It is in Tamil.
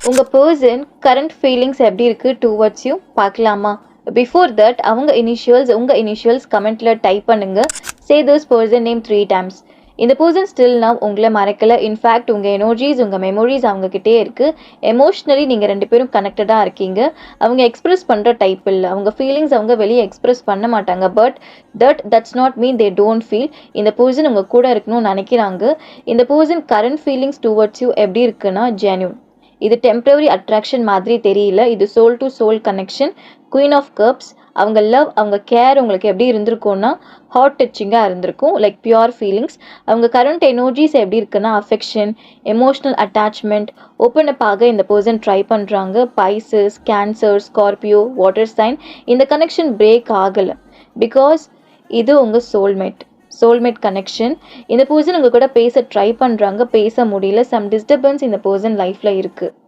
உங்க பர்சன் கரண்ட் ஃபீலிங்ஸ் எப்படி இருக்கு டுவர்ட்ஸ் யூ பார்க்கலாமா? பிஃபோர் தட் அவங்க இனிஷியல்ஸ் உங்க இனிஷியல்ஸ் கமெண்ட்ல டைப் பண்ணுங்க. Say this person name 3 times. இந்த பர்சன் ஸ்டில் நவ் உங்களை மறக்கல. இன்ஃபேக்ட் உங்க எனர்ஜிஸ் உங்க மெமரிஸ் அவங்க கிட்டே இருக்கு. எமோஷ்னலி நீங்க ரெண்டு பேரும் கனெக்டடா இருக்கீங்க. அவங்க எக்ஸ்பிரஸ் பண்ற டைப் இல்லை. அவங்க ஃபீலிங்ஸ் அவங்க வெளியே எக்ஸ்பிரஸ் பண்ண மாட்டாங்க. But that's not mean they don't feel. இந்த பர்சன் உங்க கூட இருக்கணும்னு நினைக்கிறாங்க. இந்த person current feelings towards you எப்படி இருக்குன்னா ஜென்யூன். இது டெம்பரரி அட்ராக்ஷன் மாதிரி தெரியல. இது soul to soul connection. Queen of cups. அவங்க லவ் அவங்க கேர் உங்களுக்கு எப்படி இருந்திருக்கும்னா ஹார்ட் டச்சிங்காக இருந்திருக்கும். Like pure feelings. அவங்க கரண்ட் எனர்ஜிஸ் எப்படி இருக்குன்னா affection, emotional attachment. Open up ஆக இந்த பர்சன் ட்ரை பண்ணுறாங்க. Pisces, Cancer, Scorpio, water sign. இந்த கனெக்ஷன் பிரேக் ஆகலை. பிகாஸ் இது உங்கள் சோல்மேட் கனெக்ஷன். இந்த பர்சன் உங்க கூட பேச ட்ரை பண்ணுறாங்க. பேச முடியல. சம் டிஸ்டர்பன்ஸ் இந்த பர்சன் லைஃப்பில் இருக்குது.